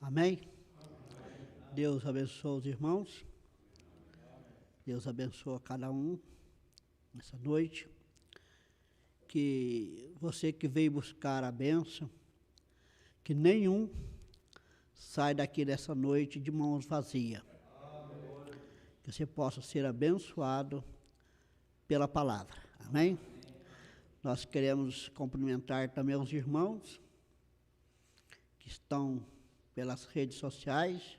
Amém? Deus abençoe os irmãos. Deus abençoe cada um nessa noite. Que você que veio buscar a bênção, que nenhum sai daqui dessa noite de mãos vazias. Que você possa ser abençoado pela palavra. Amém? Nós queremos cumprimentar também os irmãos que estão pelas redes sociais,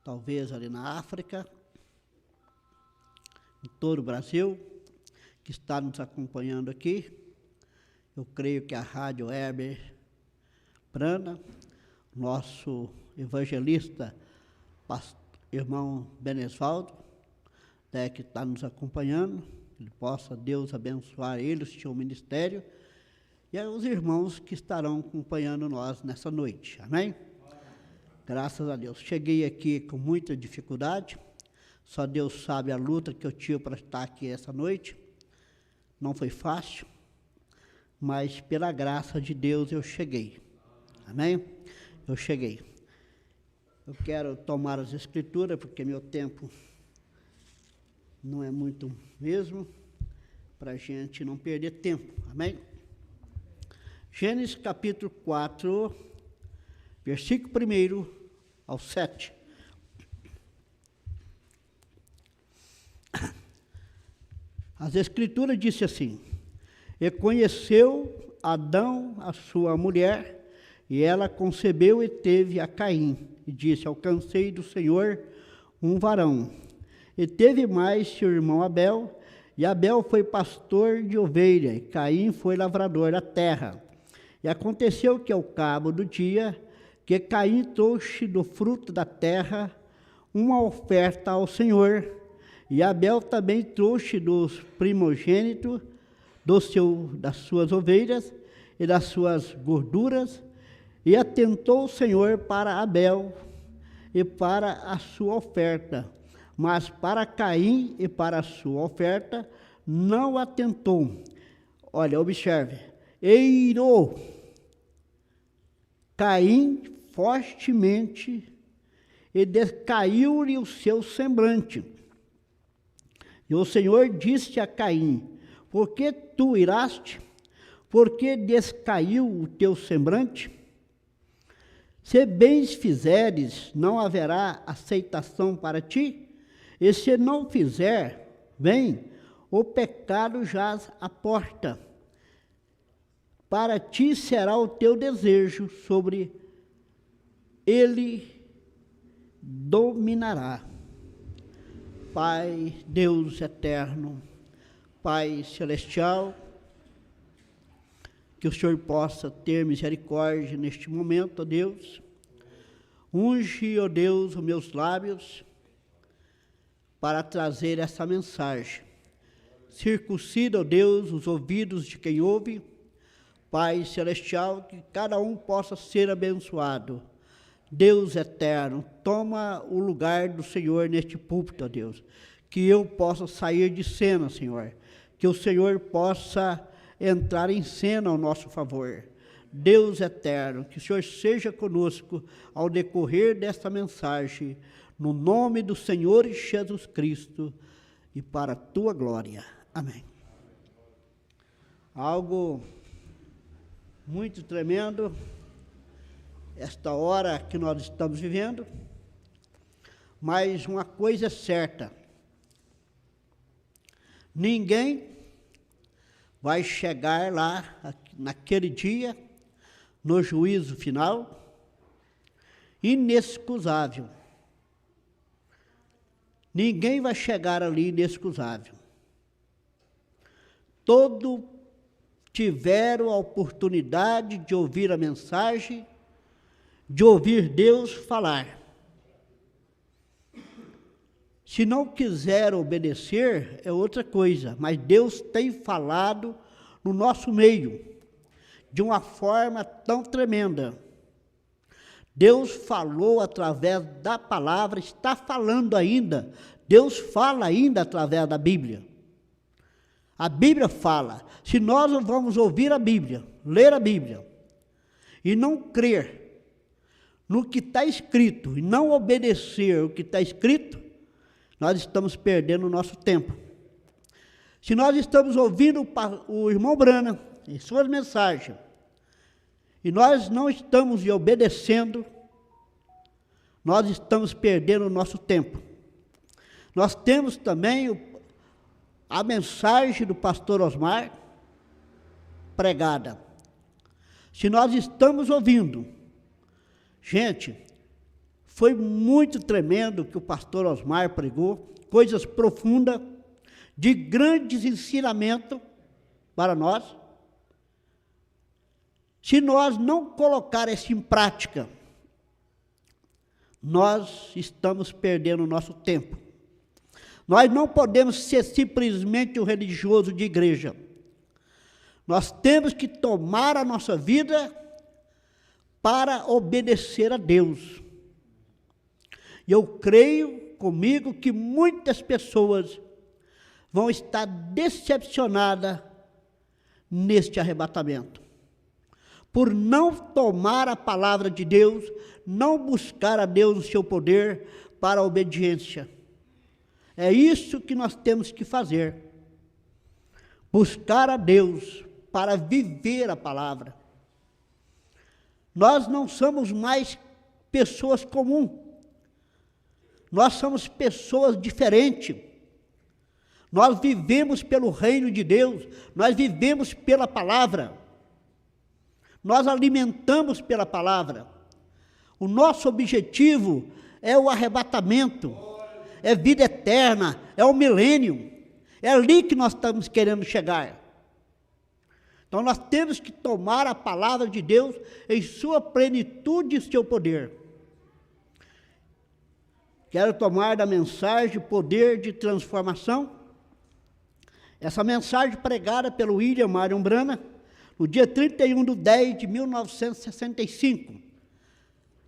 talvez ali na África, em todo o Brasil, que está nos acompanhando aqui. Eu creio que a Rádio Heber Prana, nosso evangelista, irmão Benesvaldo, que está nos acompanhando, ele possa Deus abençoar ele, o seu ministério, e os irmãos que estarão acompanhando nós nessa noite. Amém? Graças a Deus. Cheguei aqui com muita dificuldade, só Deus sabe a luta que eu tive para estar aqui essa noite. Não foi fácil, mas pela graça de Deus eu cheguei. Amém? Eu cheguei. Eu quero tomar as escrituras, porque meu tempo não é muito mesmo, para a gente não perder tempo. Amém? Gênesis capítulo 4, versículo 1 ao 7. As escrituras dizem assim: e conheceu Adão a sua mulher, e ela concebeu e teve a Caim, e disse: alcancei do Senhor um varão. E teve mais seu irmão Abel, e Abel foi pastor de ovelha, e Caim foi lavrador da terra. E aconteceu que ao cabo do dia, que Caim trouxe do fruto da terra uma oferta ao Senhor, e Abel também trouxe dos primogênitos das suas ovelhas e das suas gorduras, e atentou o Senhor para Abel e para a sua oferta, mas para Caim e para a sua oferta não atentou. Olha, observe, eirou Caim fortemente e decaiu-lhe o seu semblante. E o Senhor disse a Caim: por que tu iraste? Por que descaiu o teu semblante? Se bens fizeres, não haverá aceitação para ti, e se não fizer bem, o pecado jaz à porta. Para ti será o teu desejo, sobre ele dominará. Pai, Deus eterno, Pai celestial, que o Senhor possa ter misericórdia neste momento, ó Deus. Unge, ó Deus, os meus lábios para trazer essa mensagem. Circuncida, ó Deus, os ouvidos de quem ouve. Pai celestial, que cada um possa ser abençoado. Deus eterno, toma o lugar do Senhor neste púlpito, ó Deus. Que eu possa sair de cena, Senhor. Que o Senhor possa entrar em cena ao nosso favor. Deus eterno, que o Senhor seja conosco ao decorrer desta mensagem, no nome do Senhor Jesus Cristo e para a tua glória. Amém. Algo muito tremendo, esta hora que nós estamos vivendo, mas uma coisa é certa: ninguém vai chegar lá, naquele dia, no juízo final, inexcusável. Ninguém vai chegar ali inexcusável. Todos tiveram a oportunidade de ouvir a mensagem, de ouvir Deus falar. Se não quiser obedecer, é outra coisa, mas Deus tem falado no nosso meio, de uma forma tão tremenda. Deus falou através da palavra, está falando ainda. Deus fala ainda através da Bíblia. A Bíblia fala. Se nós não vamos ouvir a Bíblia, ler a Bíblia, e não crer no que está escrito e não obedecer o que está escrito, nós estamos perdendo o nosso tempo. Se nós estamos ouvindo o irmão Brana em suas mensagens, e nós não estamos obedecendo, nós estamos perdendo o nosso tempo. Nós temos também a mensagem do pastor Osmar pregada. Se nós estamos ouvindo, gente, foi muito tremendo o que o pastor Osmar pregou, coisas profundas, de grandes ensinamentos para nós. Se nós não colocar isso em prática, nós estamos perdendo o nosso tempo. Nós não podemos ser simplesmente um religioso de igreja. Nós temos que tomar a nossa vida para obedecer a Deus. E eu creio comigo que muitas pessoas vão estar decepcionadas neste arrebatamento, por não tomar a palavra de Deus, não buscar a Deus o seu poder para a obediência. É isso que nós temos que fazer, buscar a Deus para viver a palavra. Nós não somos mais pessoas comuns, nós somos pessoas diferentes. Nós vivemos pelo reino de Deus, nós vivemos pela palavra, nós alimentamos pela palavra. O nosso objetivo é o arrebatamento, é vida eterna, é o milênio, é ali que nós estamos querendo chegar. Então nós temos que tomar a palavra de Deus em sua plenitude e seu poder. Quero tomar da mensagem poder de transformação. Essa mensagem pregada pelo William Marion Brana, no dia 31/10/1965,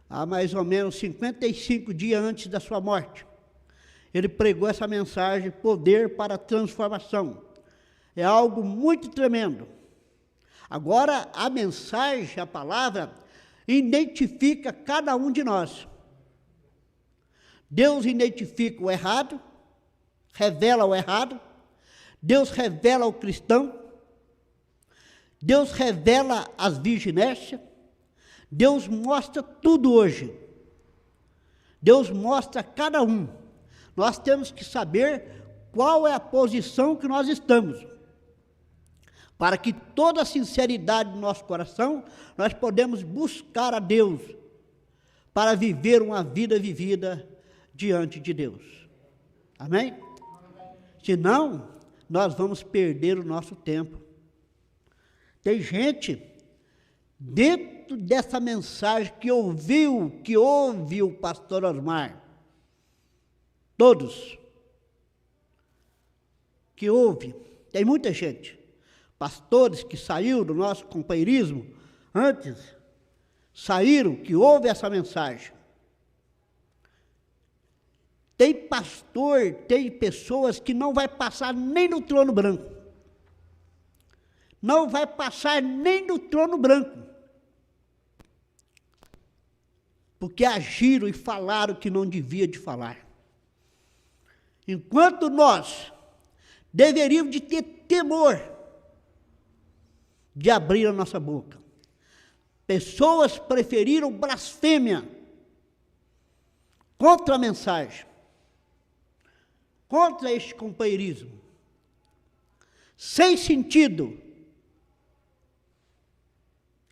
há mais ou menos 55 dias antes da sua morte. Ele pregou essa mensagem, poder para a transformação. É algo muito tremendo. Agora, a mensagem, a palavra, identifica cada um de nós. Deus identifica o errado, revela o errado, Deus revela o cristão, Deus revela as virginécias, Deus mostra tudo hoje. Deus mostra cada um. Nós temos que saber qual é a posição que nós estamos, para que toda a sinceridade do nosso coração, nós podemos buscar a Deus, para viver uma vida vivida diante de Deus. Amém? Senão, nós vamos perder o nosso tempo. Tem gente, dentro dessa mensagem, que ouve o pastor Osmar, todos, que ouve, tem muita gente, pastores que saíram do nosso companheirismo, antes, saíram, que ouve essa mensagem. Tem pastor, tem pessoas que não vai passar nem no trono branco. Não vai passar nem no trono branco. Porque agiram e falaram que não devia de falar. Enquanto nós deveríamos de ter temor de abrir a nossa boca. Pessoas preferiram blasfêmia contra a mensagem, contra este companheirismo, sem sentido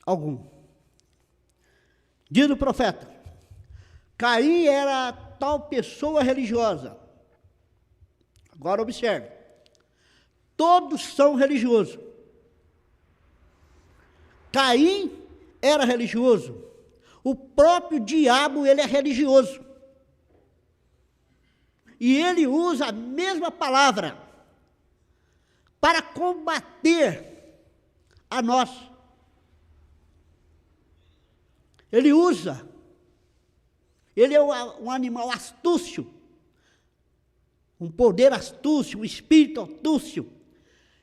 algum. Diz o profeta, Caim era tal pessoa religiosa. Agora observe, todos são religiosos. Caim era religioso, o próprio diabo, ele é religioso. E ele usa a mesma palavra para combater a nós. Ele usa, ele é um animal astúcio, um poder astúcio, um espírito astúcio,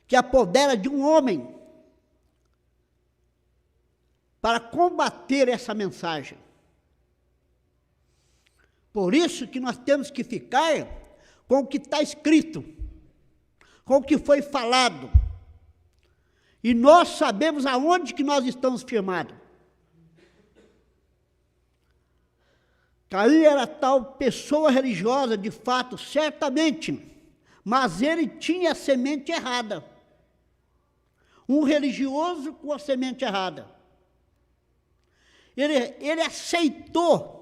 que apodera de um homem para combater essa mensagem. Por isso que nós temos que ficar com o que está escrito, com o que foi falado. E nós sabemos aonde que nós estamos firmados. Caim era tal pessoa religiosa, de fato, certamente, mas ele tinha a semente errada. Um religioso com a semente errada. Ele aceitou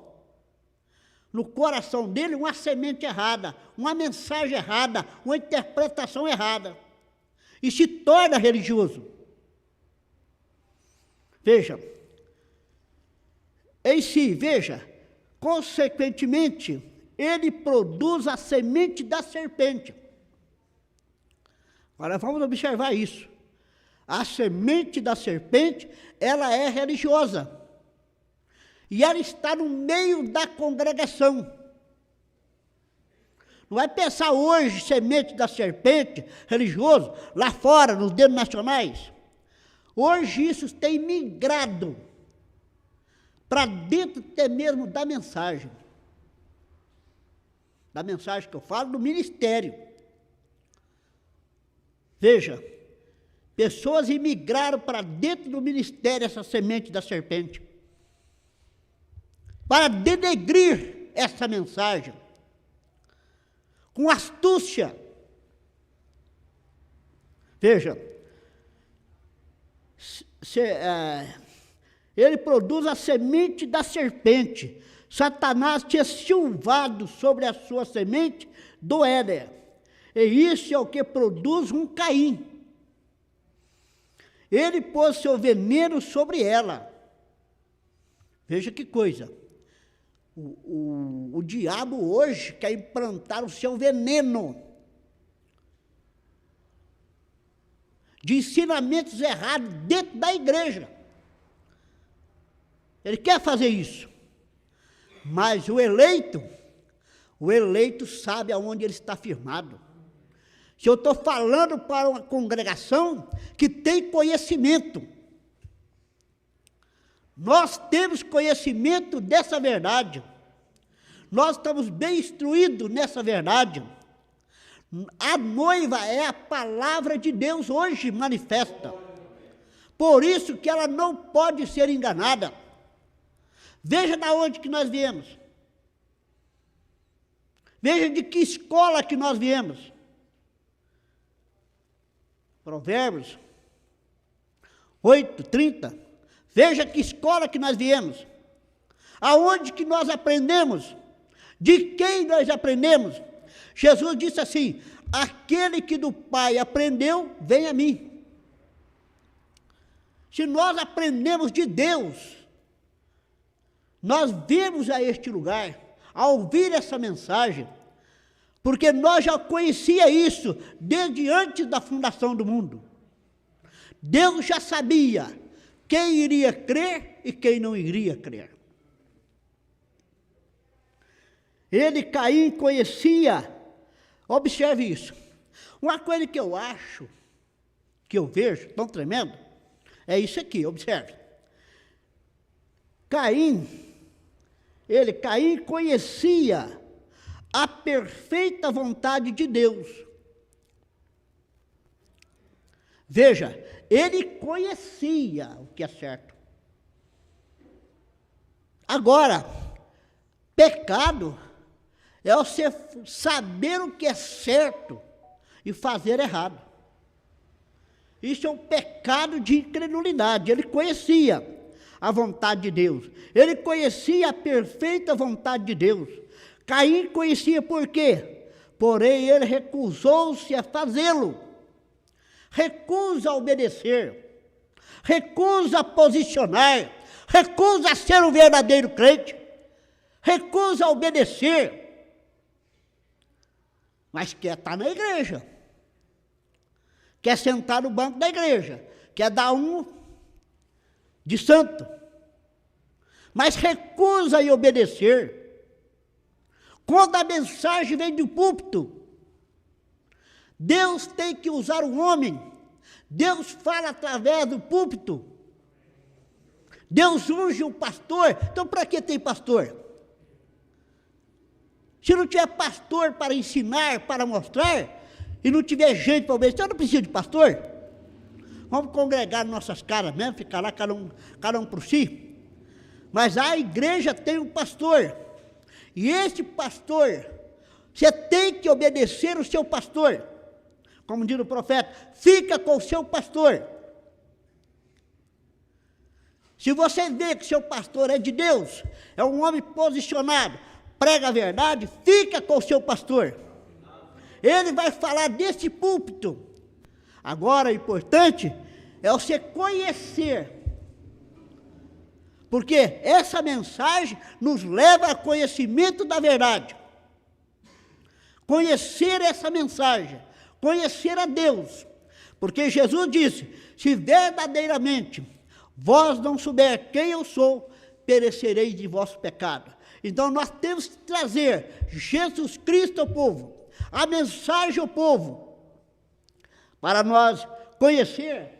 no coração dele uma semente errada, uma mensagem errada, uma interpretação errada. E se torna religioso. Veja, em si, veja, consequentemente, ele produz a semente da serpente. Agora vamos observar isso. A semente da serpente, ela é religiosa. E ela está no meio da congregação. Não vai pensar hoje, semente da serpente, religioso, lá fora, nos denominacionais. Hoje isso tem migrado para dentro até mesmo da mensagem. Da mensagem que eu falo, do ministério. Veja, pessoas imigraram para dentro do ministério essa semente da serpente, para denegrir essa mensagem, com astúcia. Veja, ele produz a semente da serpente. Satanás tinha silvado sobre a sua semente do Éden. E isso é o que produz um Caim. Ele pôs seu veneno sobre ela. Veja que coisa. O diabo hoje quer implantar o seu veneno de ensinamentos errados dentro da igreja. Ele quer fazer isso. Mas o eleito sabe aonde ele está firmado. Se eu estou falando para uma congregação que tem conhecimento, nós temos conhecimento dessa verdade, nós estamos bem instruídos nessa verdade. A noiva é a palavra de Deus hoje manifesta, por isso que ela não pode ser enganada. Veja de onde que nós viemos, veja de que escola que nós viemos. Provérbios 8:30. Veja que escola que nós viemos. Aonde que nós aprendemos? De quem nós aprendemos? Jesus disse assim: aquele que do Pai aprendeu, vem a mim. Se nós aprendemos de Deus, nós viemos a este lugar, a ouvir essa mensagem, porque nós já conhecia isso desde antes da fundação do mundo. Deus já sabia quem iria crer e quem não iria crer. Ele, Caim, conhecia, observe isso. Uma coisa que eu acho, que eu vejo, tão tremendo, é isso aqui, observe. Caim conhecia a perfeita vontade de Deus. Veja, ele conhecia o que é certo. Agora, pecado é você saber o que é certo e fazer errado. Isso é um pecado de incredulidade. Ele conhecia a vontade de Deus. Ele conhecia a perfeita vontade de Deus. Caim conhecia por quê? Porém, ele recusou-se a fazê-lo. Recusa a obedecer. Recusa a posicionar. Recusa a ser um verdadeiro crente. Recusa a obedecer. Mas quer estar na igreja. Quer sentar no banco da igreja. Quer dar um de santo. Mas recusa a obedecer. Quando a mensagem vem do púlpito, Deus tem que usar o homem. Deus fala através do púlpito. Deus unge o pastor. Então, para que tem pastor? Se não tiver pastor para ensinar, para mostrar, e não tiver gente para obedecer, eu não preciso de pastor. Vamos congregar nossas caras mesmo, ficar lá cada um por si. Mas a igreja tem um pastor. E esse pastor, você tem que obedecer o seu pastor. Como diz o profeta, fica com o seu pastor. Se você vê que seu pastor é de Deus, é um homem posicionado, prega a verdade, fica com o seu pastor. Ele vai falar desse púlpito. Agora, o importante é você conhecer. Porque essa mensagem nos leva ao conhecimento da verdade. Conhecer essa mensagem, conhecer a Deus. Porque Jesus disse, se verdadeiramente vós não souber quem eu sou, perecereis de vosso pecado. Então nós temos que trazer Jesus Cristo ao povo, a mensagem ao povo, para nós conhecer.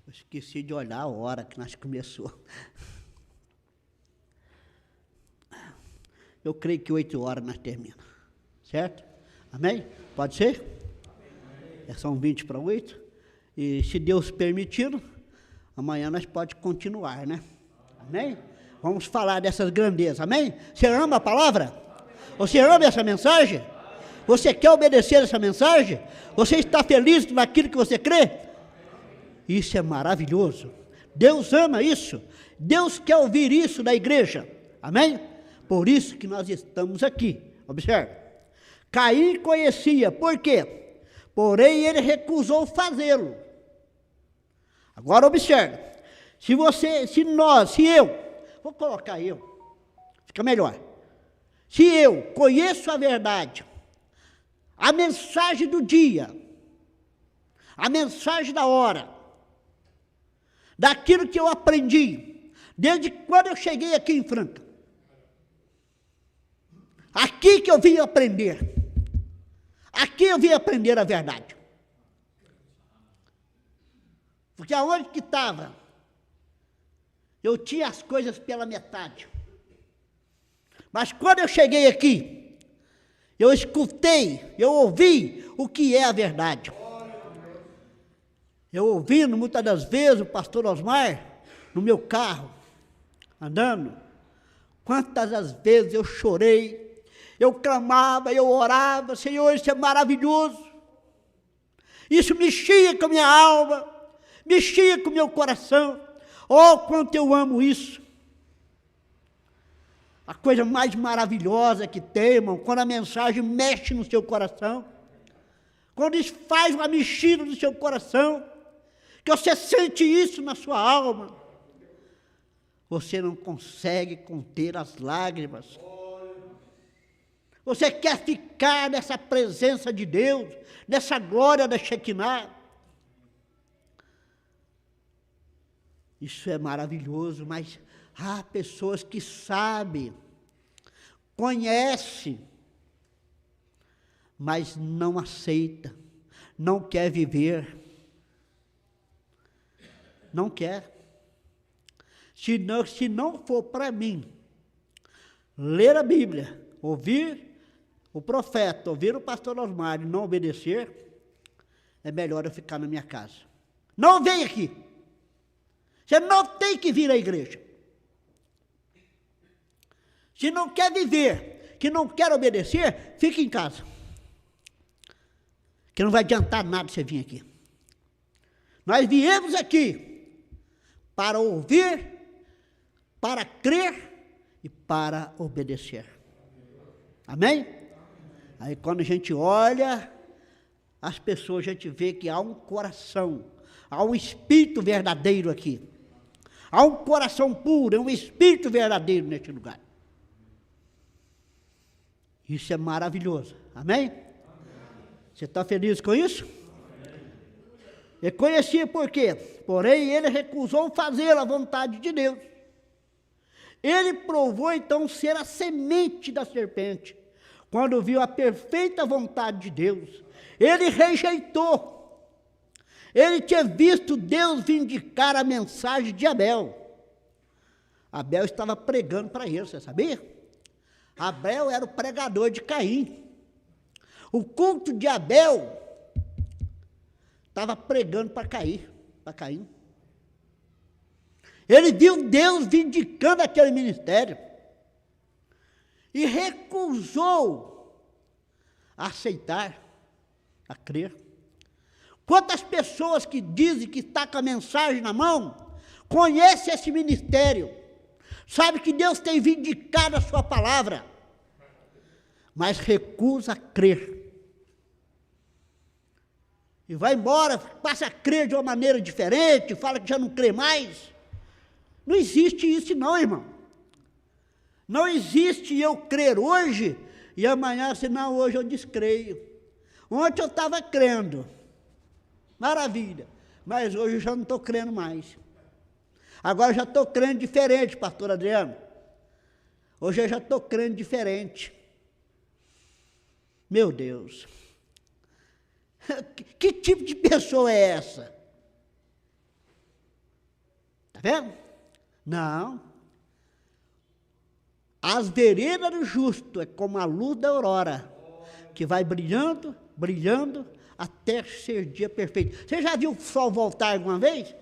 Eu esqueci de olhar a hora que nós começou. Eu creio que 8 horas nós terminamos, certo? Amém? Pode ser? São 20 para 8. E se Deus permitindo, amanhã nós podemos continuar, né? Amém? Vamos falar dessas grandezas, amém? Você ama a palavra? Você ama essa mensagem? Você quer obedecer essa mensagem? Você está feliz naquilo que você crê? Isso é maravilhoso. Deus ama isso. Deus quer ouvir isso da igreja, amém? Por isso que nós estamos aqui. Observe. Caim conhecia, por quê? Porém ele recusou fazê-lo. Agora observe. Se eu, vou colocar eu, fica melhor. Se eu conheço a verdade, a mensagem do dia, a mensagem da hora, daquilo que eu aprendi, desde quando eu cheguei aqui em Franca, aqui que eu vim aprender, aqui eu vim aprender a verdade. Porque aonde que estava, eu tinha as coisas pela metade. Mas quando eu cheguei aqui, eu escutei, eu ouvi o que é a verdade. Eu ouvindo muitas das vezes o pastor Osmar, no meu carro, andando, quantas as vezes eu chorei, eu clamava, eu orava, Senhor, isso é maravilhoso. Isso mexia com a minha alma, mexia com o meu coração. Oh, quanto eu amo isso. A coisa mais maravilhosa que tem, irmão, quando a mensagem mexe no seu coração, quando isso faz uma mexida no seu coração, que você sente isso na sua alma, você não consegue conter as lágrimas. Você quer ficar nessa presença de Deus, nessa glória da Shekinah. Isso é maravilhoso, mas há pessoas que sabem, conhecem, mas não aceita, não quer viver, não quer. Se não for para mim, ler a Bíblia, ouvir o profeta, ouvir o pastor Osmar e não obedecer, é melhor eu ficar na minha casa. Não vem aqui. Você não tem que vir à igreja. Se não quer viver, que não quer obedecer, fique em casa. Que não vai adiantar nada você vir aqui. Nós viemos aqui para ouvir, para crer e para obedecer. Amém? Aí quando a gente olha as pessoas, a gente vê que há um coração, há um espírito verdadeiro aqui. Há um coração puro, um espírito verdadeiro neste lugar. Isso é maravilhoso. Amém? Você está feliz com isso? Ele conhecia por quê? Porém, ele recusou fazer a vontade de Deus. Ele provou, então, ser a semente da serpente. Quando viu a perfeita vontade de Deus, ele rejeitou. Ele tinha visto Deus vindicar a mensagem de Abel. Abel estava pregando para ele, você sabia? Abel era o pregador de Caim. O culto de Abel estava pregando para Caim. Ele viu Deus vindicando aquele ministério e recusou a aceitar, a crer. Quantas pessoas que dizem que está com a mensagem na mão, conhecem esse ministério, sabe que Deus tem vindicado a sua palavra, mas recusa a crer. E vai embora, passa a crer de uma maneira diferente, fala que já não crê mais. Não existe isso não, irmão. Não existe eu crer hoje e amanhã assim, não, hoje eu descreio. Ontem eu estava crendo, maravilha, mas hoje eu já não estou crendo mais. Agora eu já estou crendo diferente, pastor Adriano. Hoje eu já estou crendo diferente. Meu Deus. Que tipo de pessoa é essa? Está vendo? Não. As veredas do justo é como a luz da aurora, que vai brilhando, brilhando, até ser dia perfeito. Você já viu o sol voltar alguma vez?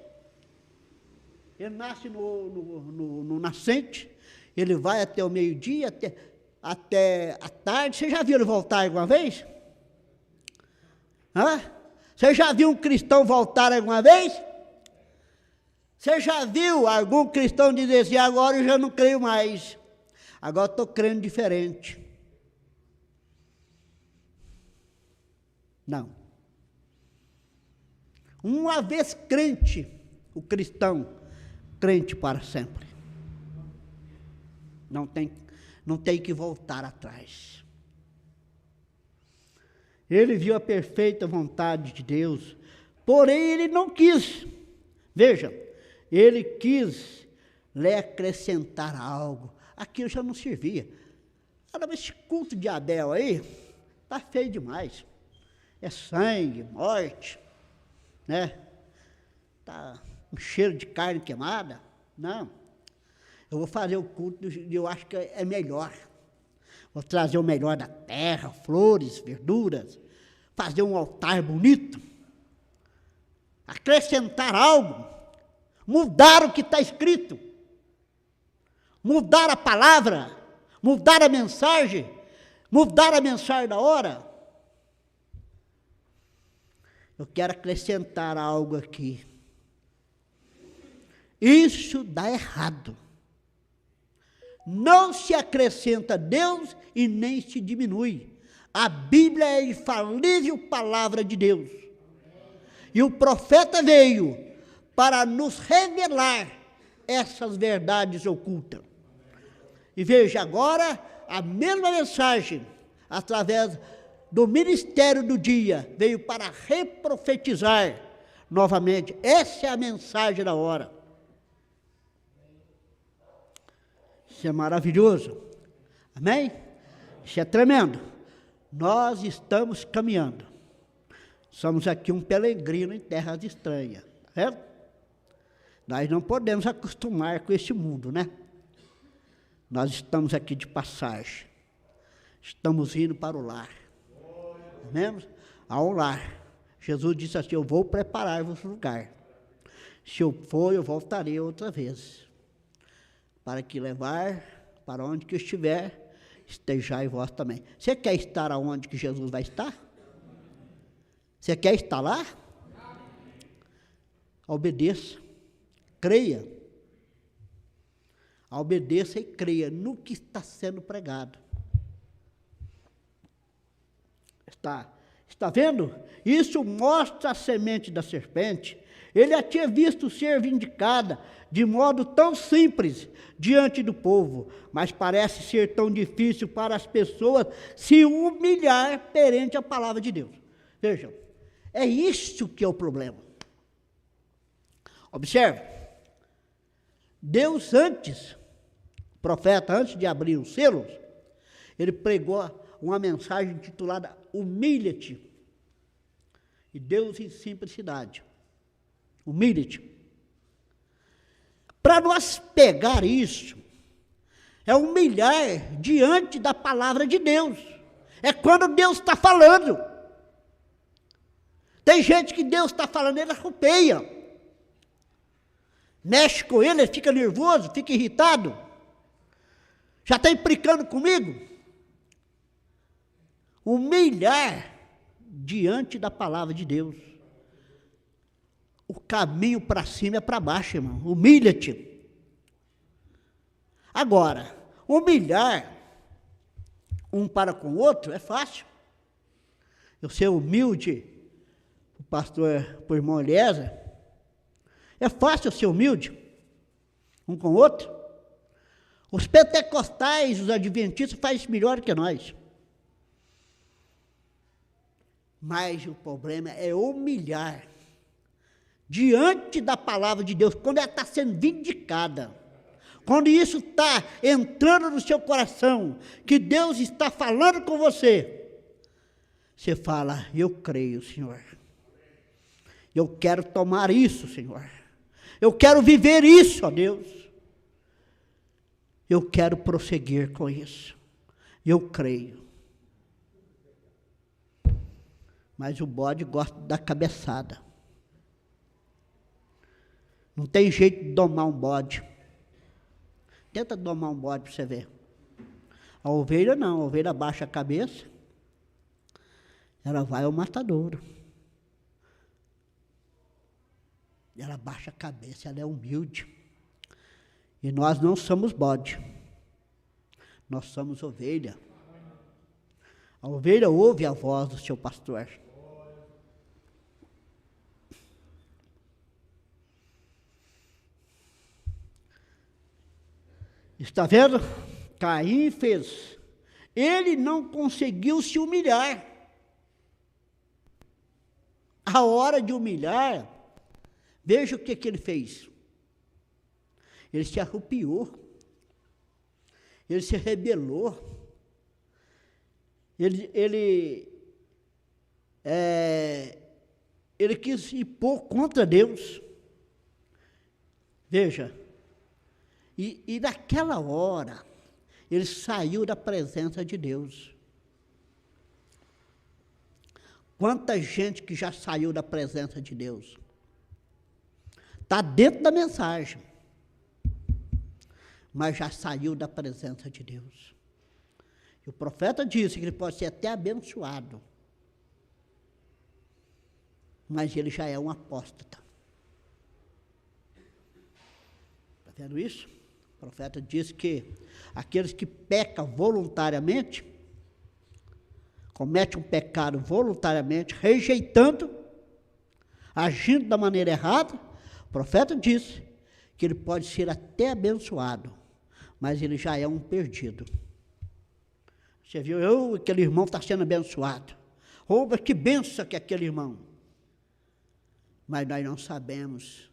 Ele nasce no nascente, ele vai até o meio-dia, até a tarde. Você já viu ele voltar alguma vez? Hã? Você já viu um cristão voltar alguma vez? Você já viu algum cristão dizer assim, agora eu já não creio mais, agora estou crendo diferente? Não. Uma vez crente, o cristão, crente para sempre. Não tem que voltar atrás. Ele viu a perfeita vontade de Deus, porém ele não quis. Veja, ele quis lhe acrescentar algo. Aquilo já não servia. Mas esse culto de Abel aí, está feio demais. É sangue, morte, né? Está um cheiro de carne queimada. Não. Eu vou fazer o culto, eu acho que é melhor. Vou trazer o melhor da terra, flores, verduras, fazer um altar bonito, acrescentar algo, mudar o que está escrito, mudar a palavra, mudar a mensagem da hora. Eu quero acrescentar algo aqui. Isso dá errado. Não se acrescenta Deus e nem se diminui. A Bíblia é a infalível palavra de Deus. E o profeta veio para nos revelar essas verdades ocultas. E veja agora a mesma mensagem, através do ministério do dia, veio para reprofetizar novamente. Essa é a mensagem da hora. Isso é maravilhoso. Amém? Isso é tremendo. Nós estamos caminhando. Somos aqui um peregrino em terras estranhas. Tá vendo? Nós não podemos acostumar com esse mundo, né? Nós estamos aqui de passagem. Estamos indo para o lar. Amém? Ao lar. Jesus disse assim, eu vou preparar-vos lugar. Se eu for, eu voltarei outra vez. Para que levar para onde que eu estiver, estejai vós também. Você quer estar aonde que Jesus vai estar? Você quer estar lá? Obedeça, creia. Obedeça e creia no que está sendo pregado. Está vendo? Isso mostra a semente da serpente. Ele a tinha visto ser vindicada de modo tão simples diante do povo, mas parece ser tão difícil para as pessoas se humilhar perante a palavra de Deus. Vejam, é isso que é o problema. Observe, Deus antes, o profeta, antes de abrir os selos, ele pregou uma mensagem intitulada Humilha-te. E Deus em simplicidade. Humilha-te. Para nós pegar isso, é humilhar diante da palavra de Deus. É quando Deus está falando. Tem gente que Deus está falando, ele arrupeia. Mexe com ele, ele fica nervoso, fica irritado. Já está implicando comigo? Humilhar diante da palavra de Deus. O caminho para cima é para baixo, irmão. Humilha-te. Agora, humilhar um para com o outro é fácil. Eu ser humilde, o pastor, o irmão Eliezer, é fácil ser humilde um com o outro. Os pentecostais, os adventistas fazem isso melhor que nós. Mas o problema é humilhar diante da palavra de Deus, quando ela está sendo vindicada, quando isso está entrando no seu coração, que Deus está falando com você, você fala, eu creio, Senhor, eu quero tomar isso, Senhor, eu quero viver isso, ó Deus, eu quero prosseguir com isso, eu creio. Mas o bode gosta da cabeçada. Não tem jeito de domar um bode. Tenta domar um bode para você ver. A ovelha não, a ovelha abaixa a cabeça, ela vai ao matadouro. Ela abaixa a cabeça, ela é humilde. E nós não somos bode, nós somos ovelha. A ovelha ouve a voz do seu pastor. Está vendo? Caim fez. Ele não conseguiu se humilhar. A hora de humilhar, veja o que ele fez. Ele se arrupiou. Ele se rebelou. Ele quis impor contra Deus. Veja. E naquela hora, ele saiu da presença de Deus. Quanta gente que já saiu da presença de Deus. Está dentro da mensagem, mas já saiu da presença de Deus. E o profeta disse que ele pode ser até abençoado, mas ele já é um apóstata. Está vendo isso? O profeta diz que aqueles que pecam voluntariamente, cometem um pecado voluntariamente, rejeitando, agindo da maneira errada, o profeta diz que ele pode ser até abençoado, mas ele já é um perdido. Você viu, aquele irmão está sendo abençoado. Opa, que benção que é aquele irmão. Mas nós não sabemos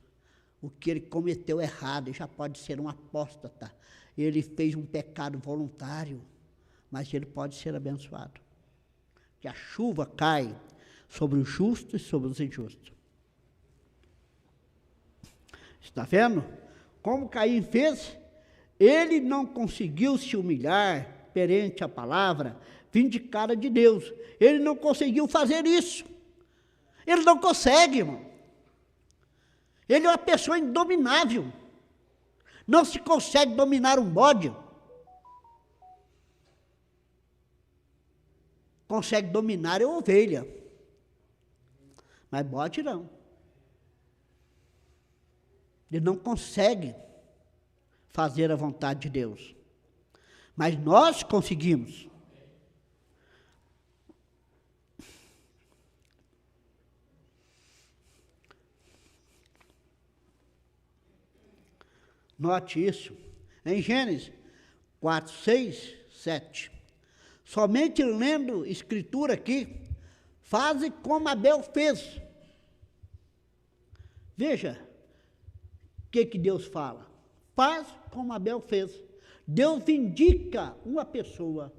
o que ele cometeu errado, ele já pode ser um apóstata. Ele fez um pecado voluntário, mas ele pode ser abençoado. Que a chuva cai sobre os justos e sobre os injustos. Está vendo? Como Caim fez, ele não conseguiu se humilhar perante a palavra vindicada de Deus. Ele não conseguiu fazer isso. Ele não consegue, irmão. Ele é uma pessoa indominável. Não se consegue dominar um bode. Consegue dominar a ovelha. Mas bode não. Ele não consegue fazer a vontade de Deus. Mas nós conseguimos. Note isso, em Gênesis 4, 6, 7. Somente lendo escritura aqui, faze como Abel fez. Veja, o que Deus fala? Faz como Abel fez. Deus vindica uma pessoa,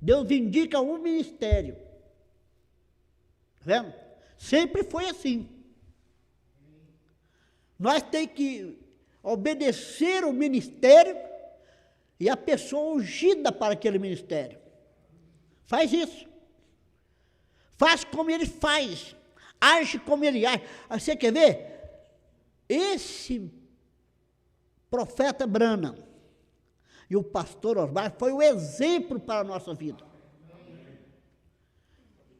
Deus vindica um ministério. Está vendo? Sempre foi assim. Nós temos que obedecer o ministério e a pessoa ungida para aquele ministério. Faz isso. Faz como ele faz. Age como ele age. Você quer ver? Esse profeta Branham e o pastor Osmar foi o exemplo para a nossa vida.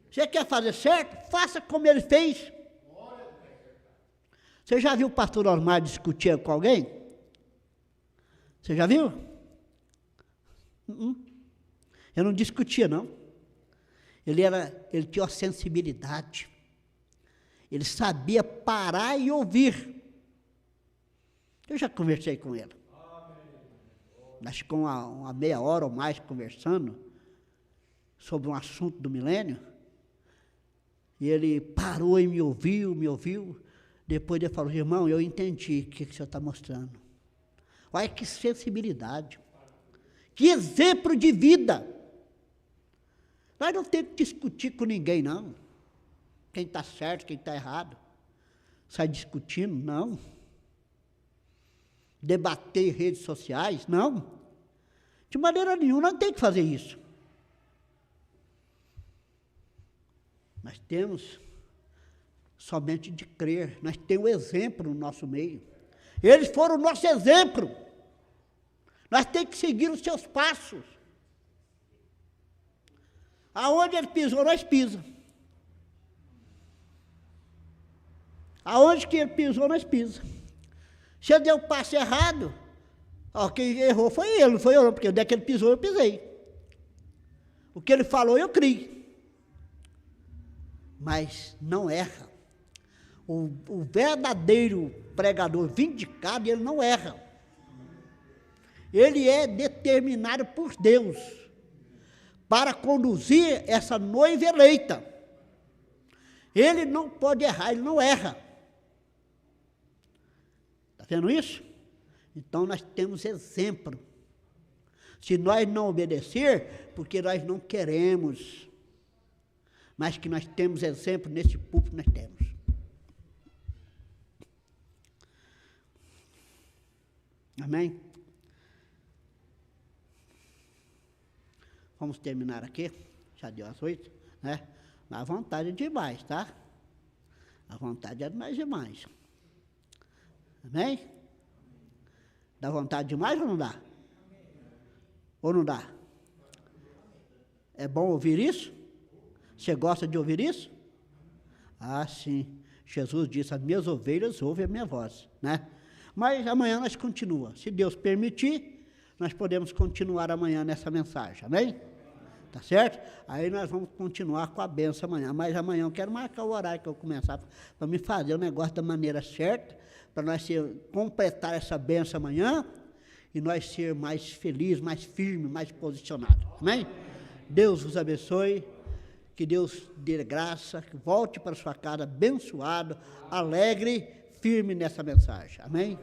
Você quer fazer certo? Faça como ele fez. Você já viu o pastor Osmar discutir com alguém? Você já viu? Eu não discutia, não. Ele tinha uma sensibilidade. Ele sabia parar e ouvir. Eu já conversei com ele. Nós ficamos uma meia hora ou mais conversando sobre um assunto do milênio. E ele parou e me ouviu. Depois ele falou: irmão, eu entendi o que o senhor está mostrando. Olha que sensibilidade. Que exemplo de vida. Nós não temos que discutir com ninguém, não. Quem está certo, quem está errado. Sai discutindo, não. Debater em redes sociais, não. De maneira nenhuma, não tem que fazer isso. Nós temos somente de crer. Nós temos o exemplo no nosso meio. Eles foram o nosso exemplo. Nós temos que seguir os seus passos. Aonde ele pisou, nós pisamos. Aonde que ele pisou, nós pisamos. Se ele deu o passo errado, quem errou foi ele, não foi eu, porque onde é que ele pisou, eu pisei. O que ele falou, eu criei. Mas não erra. O verdadeiro pregador vindicado, ele não erra. Ele é determinado por Deus para conduzir essa noiva eleita. Ele não pode errar, ele não erra. Está vendo isso? Então nós temos exemplo. Se nós não obedecer, porque nós não queremos, mas que nós temos exemplo nesse púlpito, nós temos. Amém? Vamos terminar aqui, já deu as 8, né? Dá vontade demais, tá? A vontade é mais demais. Amém? Dá vontade demais ou não dá? Ou não dá? É bom ouvir isso? Você gosta de ouvir isso? Ah, sim. Jesus disse: as minhas ovelhas ouvem a minha voz, né? Mas amanhã nós continuamos. Se Deus permitir, nós podemos continuar amanhã nessa mensagem, amém? Tá certo? Aí nós vamos continuar com a benção amanhã. Mas amanhã eu quero marcar o horário que eu começar para me fazer o negócio da maneira certa, para nós completar essa benção amanhã e nós ser mais felizes, mais firmes, mais posicionados. Amém? Deus vos abençoe, que Deus dê graça, que volte para sua casa abençoado, alegre, firme nessa mensagem. Amém?